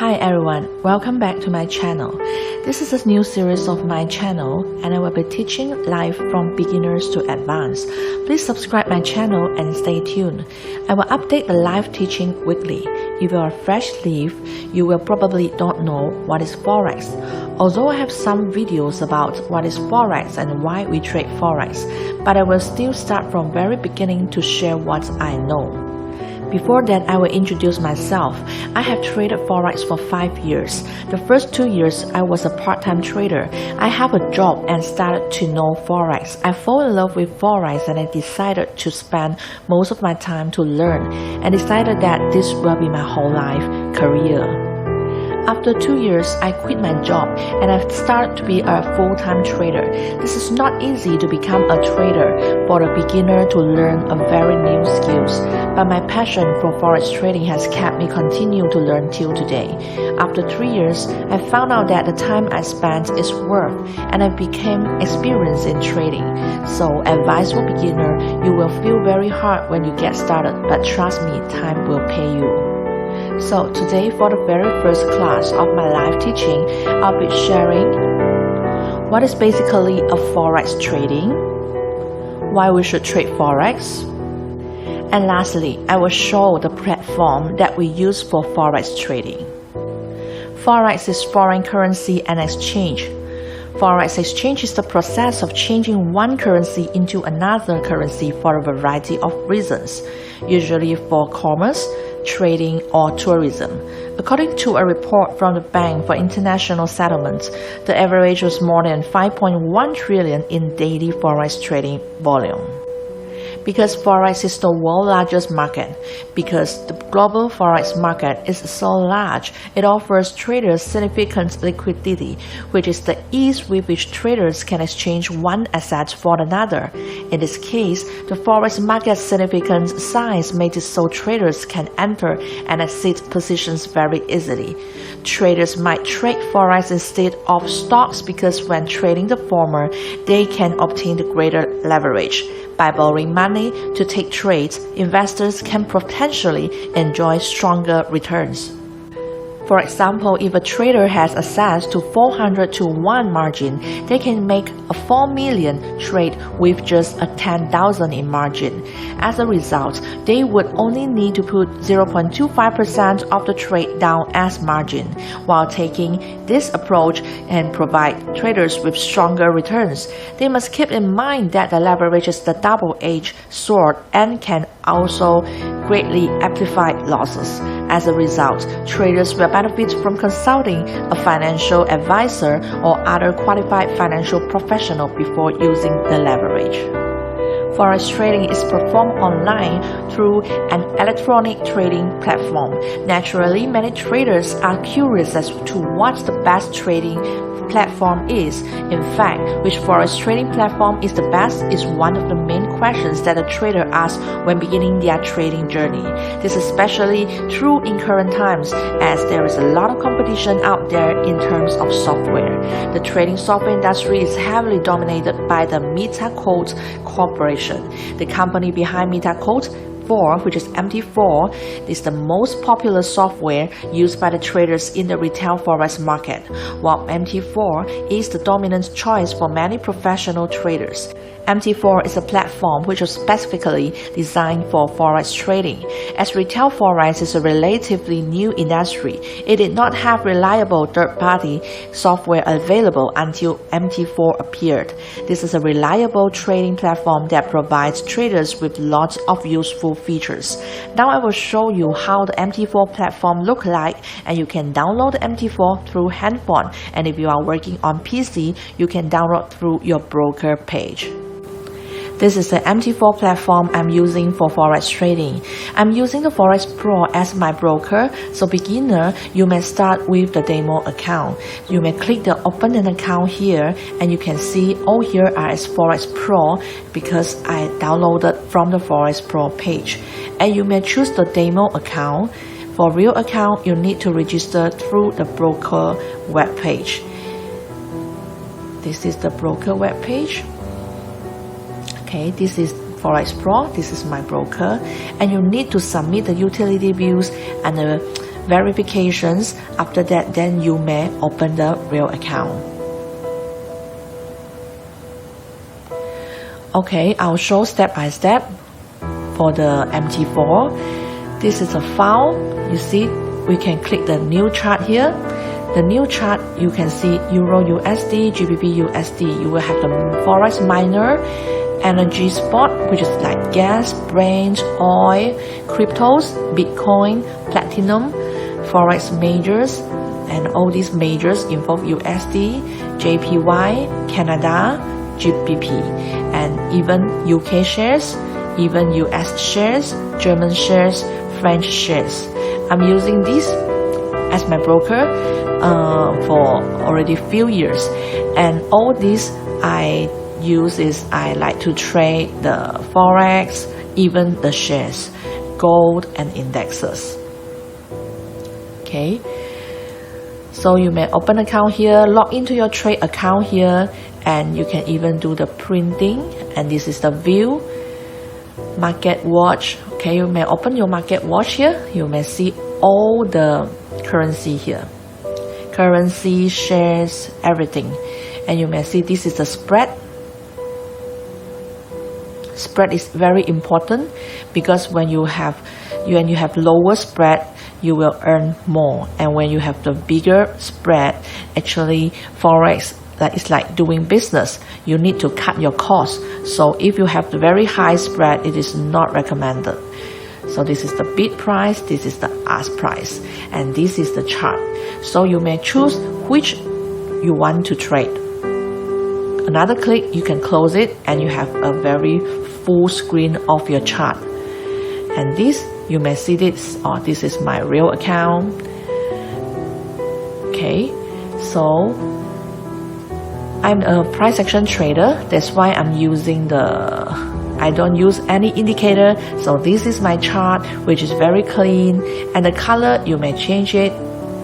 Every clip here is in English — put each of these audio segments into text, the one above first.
Hi everyone, welcome back to my channel. This is a new series of my channel and I will be teaching live from beginners to advanced. Please subscribe my channel and stay tuned. I will update the live teaching weekly. If you are a fresh leaf, you will probably don't know what is Forex. Although I have some videos about what is Forex and why we trade Forex, but I will still start from very beginning to share what I know. Before that, I will introduce myself. I have traded Forex for 5 years. The first 2 years, I was a part-time trader. I have a job and started to know Forex. I fell in love with Forex and I decided to spend most of my time to learn and decided that this will be my whole life career. After 2 years, I quit my job and I started to be a full-time trader. This is not easy to become a trader for a beginner to learn a very new skills, but my passion for Forex trading has kept me continue to learn till today. After 3 years, I found out that the time I spent is worth and I became experienced in trading. So, advice for beginner, you will feel very hard when you get started, but trust me, time will pay you. So today for the very first class of my live teaching, I'll be sharing what is basically a Forex trading, why we should trade Forex, and lastly, I will show the platform that we use for Forex trading. Forex is foreign currency and exchange. Forex exchange is the process of changing one currency into another currency for a variety of reasons, usually for commerce, trading, or tourism. According to a report from the Bank for International Settlements, the average was more than 5.1 trillion in daily Forex trading volume. Because Forex is the world's largest market, because the global Forex market is so large, it offers traders significant liquidity, which is the ease with which traders can exchange one asset for another. In this case, the Forex market's significant size makes it so traders can enter and exit positions very easily. Traders might trade Forex instead of stocks because when trading the former, they can obtain the greater leverage. By borrowing money to take trades, investors can potentially enjoy stronger returns. For example, if a trader has access to 400 to 1 margin, they can make a 4 million trade with just a 10,000 in margin. As a result, they would only need to put 0.25% of the trade down as margin. While taking this approach and provide traders with stronger returns, they must keep in mind that the leverage is the double-edged sword and can also greatly amplify losses. As a result, traders will benefit from consulting a financial advisor or other qualified financial professional before using the leverage. Forex trading is performed online through an electronic trading platform. Naturally, many traders are curious as to what the best trading platform is. In fact, which Forex trading platform is the best is one of the main questions that a trader asks when beginning their trading journey. This is especially true in current times as there is a lot of competition out there in terms of software. The trading software industry is heavily dominated by the MetaCode Corporation. The company behind MetaCode, which is MT4, is the most popular software used by the traders in the retail Forex market, while MT4 is the dominant choice for many professional traders. MT4 is a platform which is specifically designed for Forex trading. As retail Forex is a relatively new industry, it did not have reliable third-party software available until MT4 appeared. This is a reliable trading platform that provides traders with lots of useful features. Now I will show you how the MT4 platform looks like, and you can download the MT4 through handphone, and if you are working on PC, you can download through your broker page. This is the MT4 platform I'm using for Forex trading. I'm using the Forex Pro as my broker, so beginner, you may start with the demo account. You may click the open an account here and you can see all here are as Forex Pro because I downloaded from the Forex Pro page. And you may choose the demo account. For real account, you need to register through the broker web page. This is the broker web page. Okay, this is Forex Pro, this is my broker, and you need to submit the utility bills and the verifications. After that, then you may open the real account. Okay, I'll show step by step for the MT4. This is a file. You see, we can click the new chart here. The new chart, you can see Euro USD, GBP USD. You will have the Forex minor, energy spot, which is like gas, Brent, oil, cryptos, Bitcoin, platinum, Forex majors, and all these majors involve USD, JPY, Canada, GBP, and even UK shares, even US shares, German shares, French shares. I'm using this as my broker for already few years, and all this I use is I like to trade the Forex, even the shares, gold and indexes. Okay, so you may open account here, log into your trade account here, and you can even do the printing. And this is the view, market watch. Okay, you may open your market watch here. You may see all the currency here, currency, shares, everything. And you may see this is the spread. Spread is very important because when you have lower spread, you will earn more. And when you have the bigger spread, actually Forex, it's like doing business. You need to cut your costs. So if you have the very high spread, it is not recommended. So this is the bid price, this is the ask price, and this is the chart. So you may choose which you want to trade. Another click, you can close it, and you have a very full screen of your chart. And this, you may see this, this is my real account. Okay, so I'm a price action trader. That's why I'm using I don't use any indicator. So this is my chart, which is very clean. And the color, you may change it.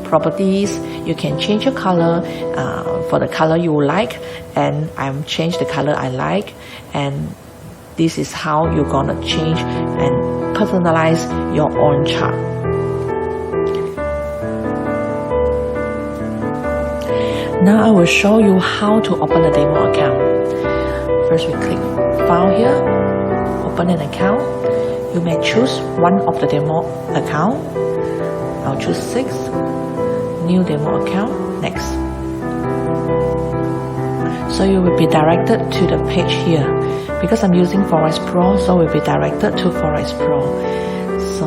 Properties, you can change your color for the color you like. And I'm change the color I like. And this is how you're gonna change and personalize your own chart. Now I will show you how to open a demo account. First we click File here, open an account. You may choose one of the demo account. I'll choose 6, new demo account, next. So you will be directed to the page here. Because I'm using Forex Pro, so we'll be directed to Forex Pro. So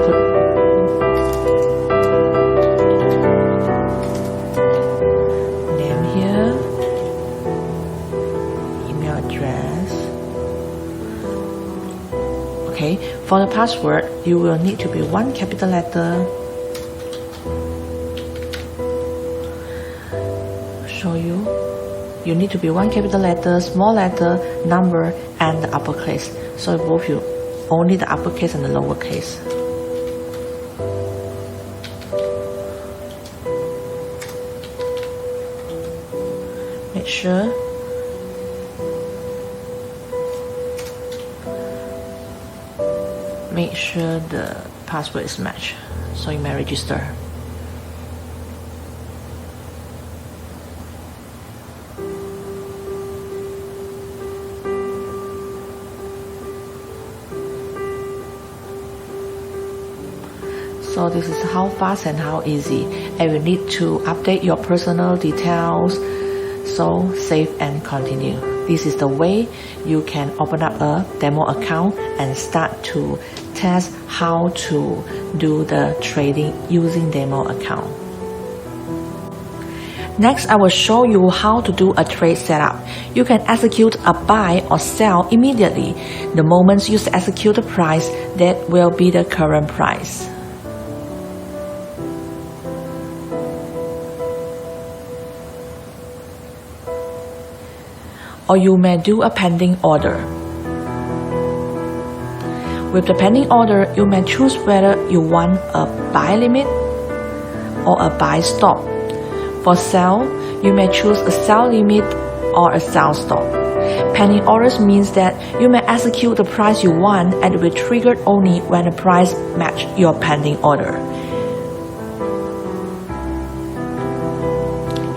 put name here, email address. Okay, for the password, you will need to be 1 capital letter. Show you. You need to be 1 capital letter, small letter, number, and the uppercase. So both you, only the uppercase and the lowercase. Make sure the password is matched. So you may register. So this is how fast and how easy. And you need to update your personal details. So save and continue. This is the way you can open up a demo account and start to test how to do the trading using demo account. Next, I will show you how to do a trade setup. You can execute a buy or sell immediately. The moment you execute the price, that will be the current price. Or you may do a pending order. With the pending order, you may choose whether you want a buy limit or a buy stop. For sell, you may choose a sell limit or a sell stop. Pending orders means that you may execute the price you want and it will be triggered only when the price matches your pending order.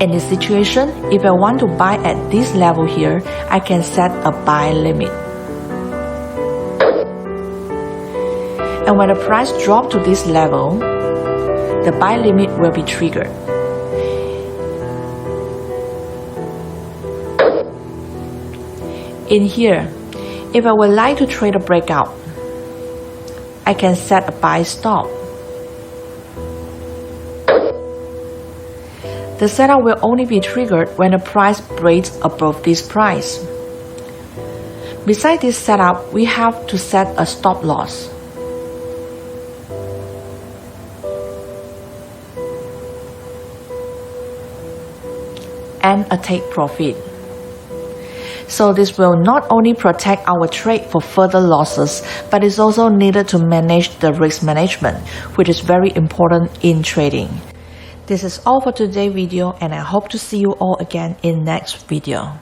In this situation, if I want to buy at this level here, I can set a buy limit. And when the price drops to this level, the buy limit will be triggered. In here, if I would like to trade a breakout, I can set a buy stop. The setup will only be triggered when the price breaks above this price. Besides this setup, we have to set a stop loss. And a take profit. So this will not only protect our trade for further losses, but is also needed to manage the risk management, which is very important in trading. This is all for today's video, and I hope to see you all again in next video.